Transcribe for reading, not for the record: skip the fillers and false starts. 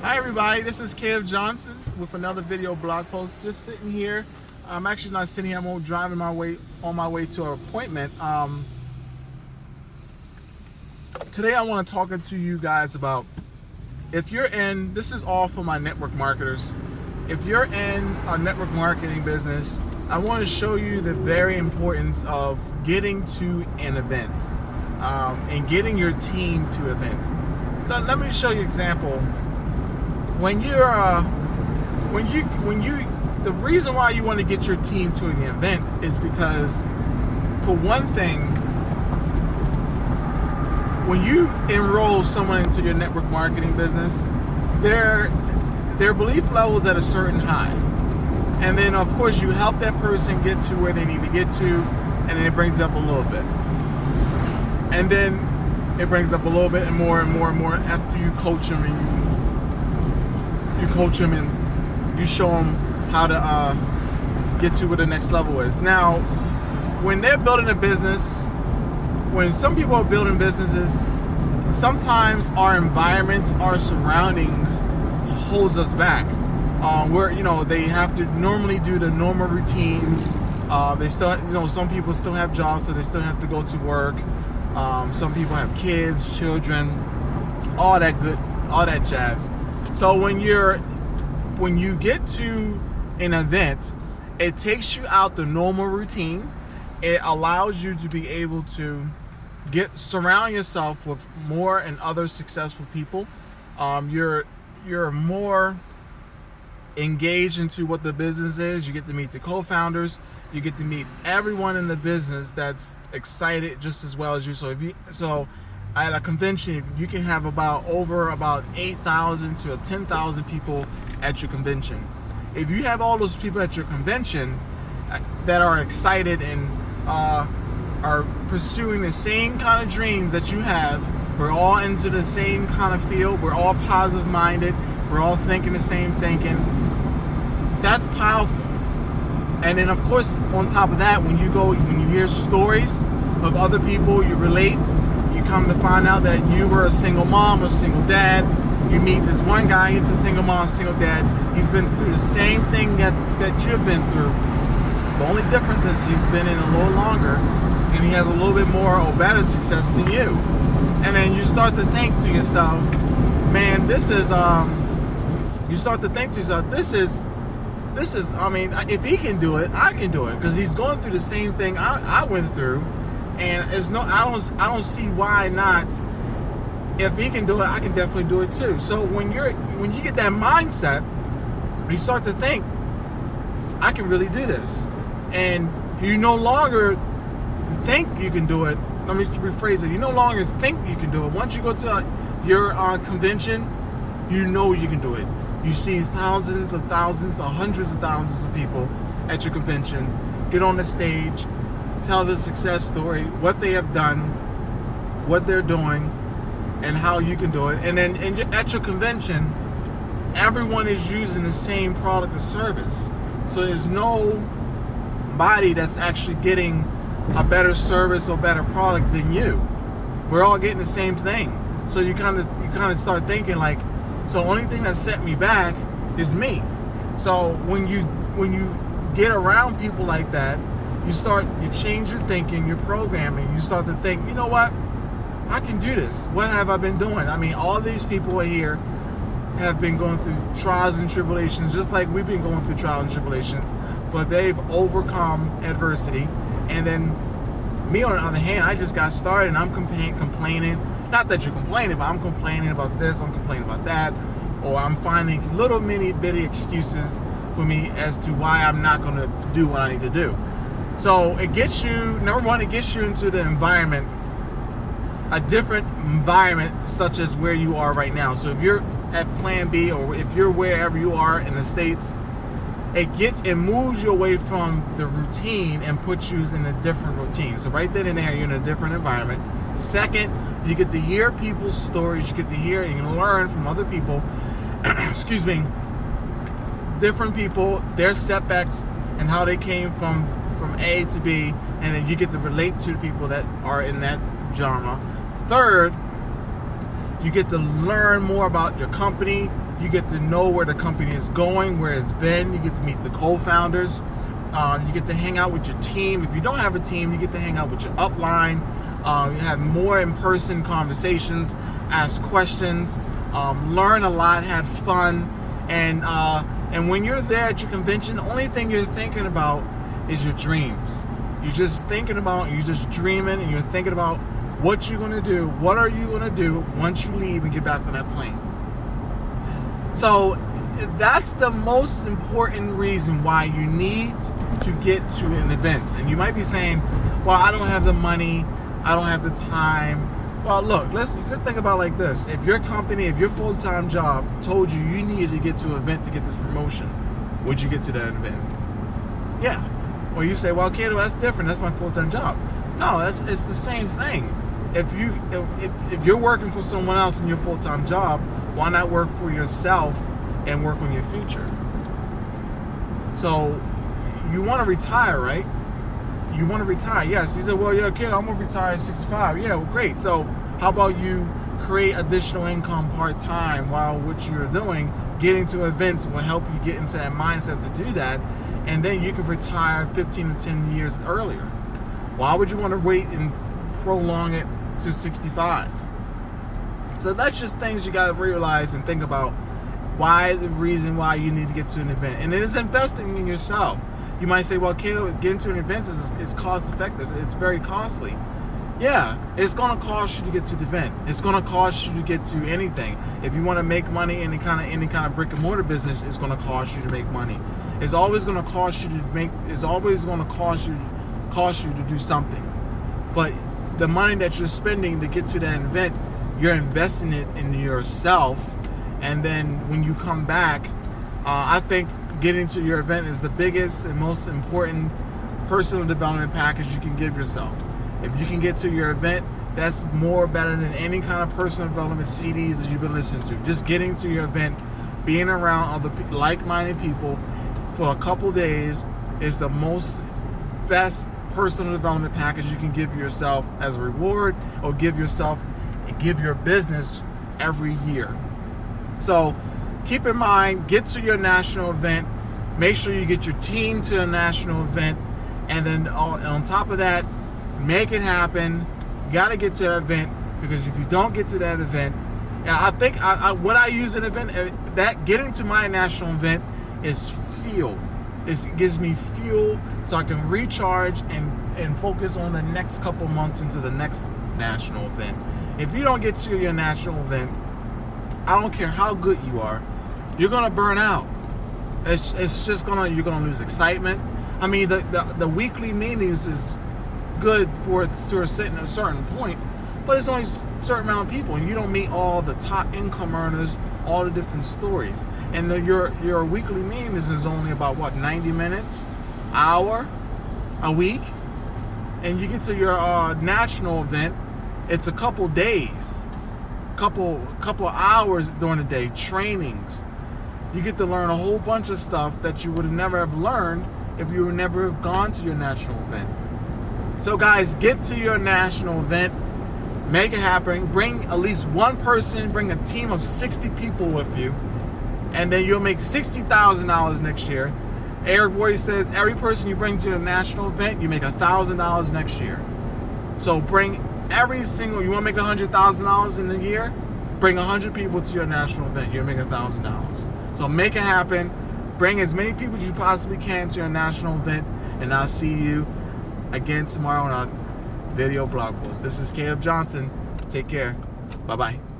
Hi everybody, this is Kev Johnson with another video blog post. Just sitting here. I'm actually not sitting here, I'm driving on my way to an appointment. Today I want to talk to you guys about, if you're in, this is all for my network marketers. If you're in a network marketing business, I want to show you the very importance of getting to an event and getting your team to events. So let me show you an example. When you the reason why you want to get your team to an event is because, for one thing, when you enroll someone into your network marketing business, their belief level is at a certain high, and then of course you help that person get to where they need to get to, and then it brings up a little bit, and then it brings up a little bit and more and more and more after you coach them and you coach them and you show them how to get to where the next level is. Now, when they're building a business, when some people are building businesses, sometimes our environments, our surroundings holds us back. Where they have to normally do the normal routines. They still, some people still have jobs, so they still have to go to work. Some people have kids, children, all that jazz. So when you get to an event, it takes you out the normal routine. It allows you to be able to surround yourself with more and other successful people. You're more engaged into what the business is. You get to meet the co-founders. You get to meet everyone in the business that's excited just as well as you. So at a convention, you can have about 8,000 to 10,000 people at your convention. If you have all those people at your convention that are excited and are pursuing the same kind of dreams that you have, we're all into the same kind of field, we're all positive minded, we're all thinking the same thinking, that's powerful. And then of course, on top of that, when you hear stories of other people, you relate. You come to find out that you were a single mom or single dad. You meet this one guy, he's a single mom, single dad. He's been through the same thing that you've been through. The only difference is he's been in a little longer and he has a little bit more or better success than you. And then you start to think to yourself, man, this is, I mean, if he can do it, I can do it, because he's going through the same thing I went through, and I don't see why not. If he can do it, I can definitely do it too. So when you get that mindset, you start to think, I can really do this, and you no longer think you can do it. Let me rephrase it. You no longer think you can do it. Once you go to your convention, you know you can do it. You see thousands or hundreds of thousands of people at your convention get on the stage, tell the success story, what they have done, what they're doing, and how you can do it. And then at your convention, everyone is using the same product or service. So there's nobody that's actually getting a better service or better product than you. We're all getting the same thing. So you kind of start thinking like, so the only thing that set me back is me. So when you get around people like that, you change your thinking, your programming. You start to think, you know what? I can do this. What have I been doing? I mean, all these people here have been going through trials and tribulations, just like we've been going through trials and tribulations, but they've overcome adversity. And then me, on the other hand, I just got started and I'm complaining. Not that you're complaining, but I'm complaining about this, I'm complaining about that, or I'm finding little bitty excuses for me as to why I'm not going to do what I need to do. So it gets you, number one, it gets you into the environment, a different environment such as where you are right now. So if you're at Plan B, or if you're wherever you are in the States, it moves you away from the routine and puts you in a different routine. So right then and there, you're in a different environment. Second, you get to hear people's stories. You get to hear and learn from other people, excuse me, different people, their setbacks and how they came from A to B, and then you get to relate to the people that are in that genre. Third, You get to learn more about your company. You get to know where the company is going, where it's been. You get to meet the co-founders. You get to hang out with your team. If you don't have a team, you get to hang out with your upline. You have more in-person conversations, ask questions, learn a lot, have fun, and when you're there at your convention, the only thing you're thinking about is your dreams. You're just thinking about, you're just dreaming, and you're thinking about what you're gonna do. What are you gonna do once you leave and get back on that plane? So that's the most important reason why you need to get to an event. And you might be saying, well, I don't have the money, I don't have the time. Well, look, let's just think about it like this. If your company, if your full-time job told you you needed to get to an event to get this promotion, would you get to that event? Yeah. Well, you say, well, Kato, that's different. That's my full-time job. No, it's the same thing. If you're working for someone else in your full-time job, why not work for yourself and work on your future? So you want to retire, right? You want to retire. Yes. He said, well, yeah, kid, I'm going to retire at 65. Yeah, well, great. So how about you create additional income part-time while what you're doing, getting to events will help you get into that mindset to do that, and then you can retire 15 to 10 years earlier. Why would you want to wait and prolong it to 65? So that's just things you got to realize and think about. Why the reason why you need to get to an event. And it is investing in yourself. You might say, well, Kato, getting to an event is cost effective. It's very costly. Yeah, it's going to cost you to get to the event. It's going to cost you to get to anything. If you want to make money in any kind of brick and mortar business, it's going to cost you to make money. It's always going to cost you to make. It's always going to cost you to do something. But the money that you're spending to get to that event, you're investing it in yourself. And then when you come back, I think getting to your event is the biggest and most important personal development package you can give yourself. If you can get to your event, that's more better than any kind of personal development CDs that you've been listening to. Just getting to your event, being around other like-minded people for a couple days is the best personal development package you can give yourself as a reward, or give your business every year. So keep in mind, get to your national event, make sure you get your team to a national event, and then on top of that, make it happen. You got to get to that event, because if you don't get to that event, I think what I use an event, that getting to my national event is fuel. It gives me fuel so I can recharge and focus on the next couple months into the next national event. If you don't get to your national event, I don't care how good you are, you're gonna burn out. It's just you're gonna lose excitement. I mean, the weekly meetings is good to a certain point, but it's only a certain amount of people, and you don't meet all the top income earners, all the different stories. And your weekly meetings is only about 90 minutes, hour, a week, and you get to your national event, it's a couple days. Couple hours during the day, trainings. You get to learn a whole bunch of stuff that you would have never have learned if you would never have gone to your national event. So guys, get to your national event, make it happen, bring at least one person, bring a team of 60 people with you, and then you'll make $60,000 next year. Eric Worre says every person you bring to a national event, you make $1,000 next year. So bring you want to make $100,000 in a year, bring 100 people to your national event, you'll make $1,000. So make it happen, bring as many people as you possibly can to your national event, and I'll see you again tomorrow on our video blog post. This is Caleb Johnson. Take care. Bye-bye.